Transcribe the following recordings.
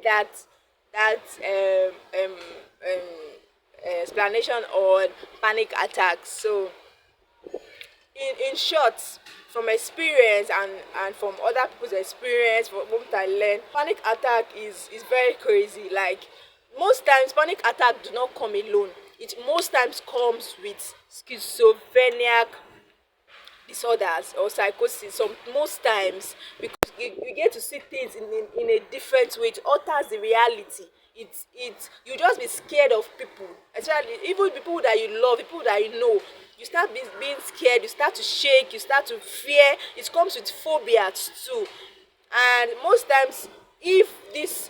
that explanation on panic attacks. So in short, from experience and from other people's experience, from what I learned, panic attack is very crazy. Like, most times panic attack do not come alone. It most times comes with schizophrenic disorders or psychosis. Some most times, because you get to see things in a different way. It alters the reality. It you just be scared of people, especially even people that you love, people that you know. You start being scared, you start to shake, you start to fear. It comes with phobias too. And most times, if this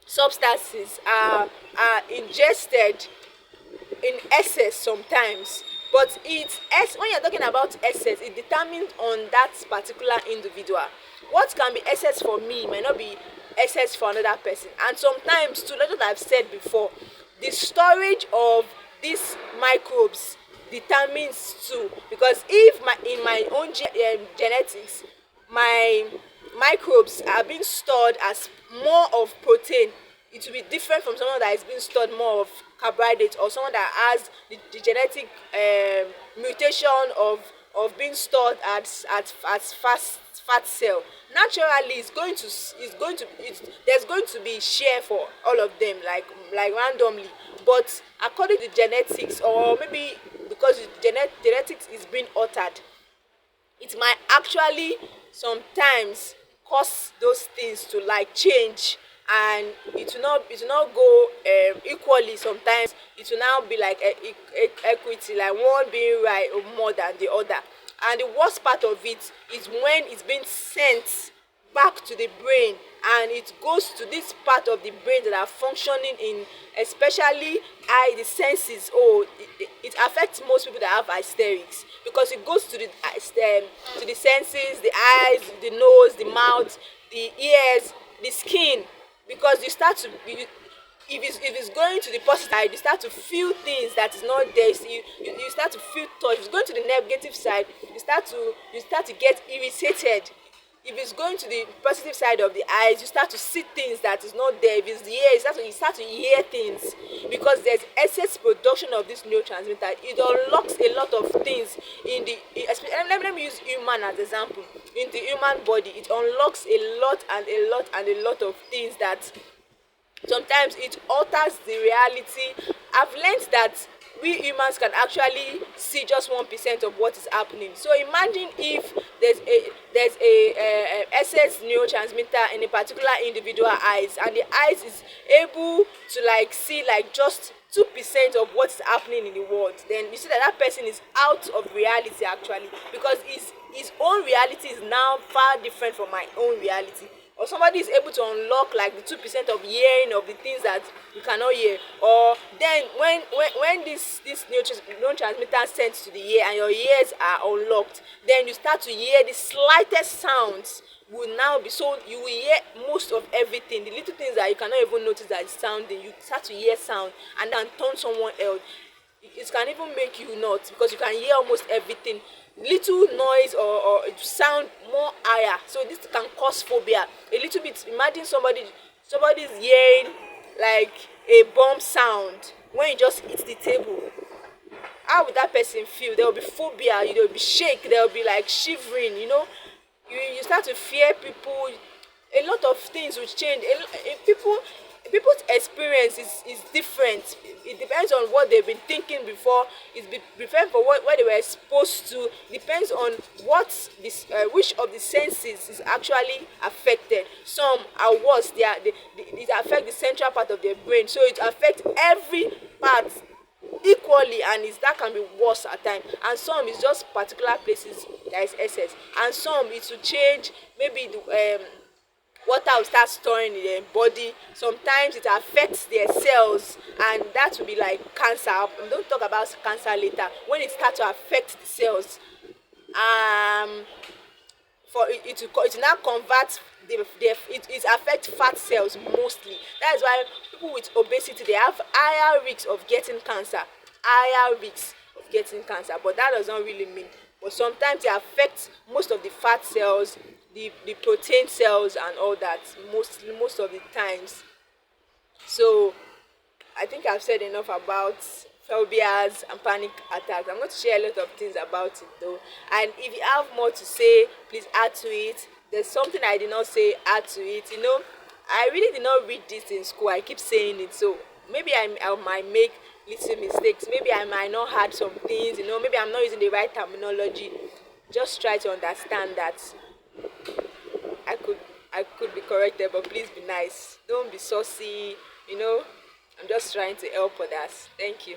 substances are ingested in excess sometimes, but when you're talking about excess, it determines on that particular individual. What can be excess for me might not be excess for another person. And sometimes too, like what I've said before, the storage of these microbes determines too. Because if in my own genetics, my microbes are being stored as more of protein, it will be different from someone that is being stored more of carbohydrate, or someone that has the genetic mutation of being stored as fat cell. Naturally, there's going to be share for all of them, like randomly. But according to genetics, or maybe because genetics is being altered, it might actually sometimes cause those things to like change, and it will not go equally. Sometimes it will now be like equity, like one being right or more than the other. And the worst part of it is when it's being sent back to the brain, and it goes to this part of the brain that are functioning in, especially eye, the senses. Oh, it affects most people that have hysterics, because it goes to the senses, the eyes, the nose, the mouth, the ears, the skin. Because if it's going to the positive side, you start to feel things that is not there. So you start to feel touch. If it's going to the negative side, you start to get irritated. If it's going to the positive side of the eyes, you start to see things that is not there. If it's the ear, you start to hear things, because there's excess production of this neurotransmitter. It unlocks a lot of things in the let me use human as example. In the human body, it unlocks a lot and a lot and a lot of things that sometimes it alters the reality. I've learned that we humans can actually see just 1% of what is happening. So imagine if there's a excess neurotransmitter in a particular individual eyes, and the eyes is able to like see like just 2% of what is happening in the world. Then you see that that person is out of reality actually, because his own reality is now far different from my own reality. Or somebody is able to unlock like the 2% of hearing of the things that you cannot hear. Or then when this neurotransmitter sends to the ear, and your ears are unlocked, then you start to hear the slightest sounds will now be, so you will hear most of everything. The little things that you cannot even notice that is sounding, you start to hear sound, and then turn someone else. It can even make you not, because you can hear almost everything. Little noise or sound more higher, so this can cause phobia a little bit. Imagine somebody's hearing like a bomb sound when you just hit the table. How would that person feel? There will be phobia, there will be shake, there will be like shivering, you start to fear people. A lot of things will change. People's experience is different. It depends on what they've been thinking before. It's different for what they were exposed to. Depends on which of the senses is actually affected. Some are worse. It affect the central part of their brain, so it affects every part equally, and that can be worse at times. And some is just particular places that is excess, and some it will change. Maybe the water will start storing in their body. Sometimes it affects their cells, and that will be like cancer. Don't talk about cancer later. When it starts to affect the cells, for it will now convert it affects fat cells mostly. That is why people with obesity, they have higher risks of getting cancer. But that does not really mean. But sometimes it affects most of the fat cells, the protein cells and all that most of the times. So I think I've said enough about phobias and panic attacks. I'm going to share a lot of things about it though. And if you have more to say, please add to it. There's something I did not say, add to it. I really did not read this in school. I keep saying it. So maybe I might make little mistakes. Maybe I might not add some things, maybe I'm not using the right terminology. Just try to understand that I could I could be corrected, but please be nice. Don't be saucy, you know. I'm just trying to help others. Thank you.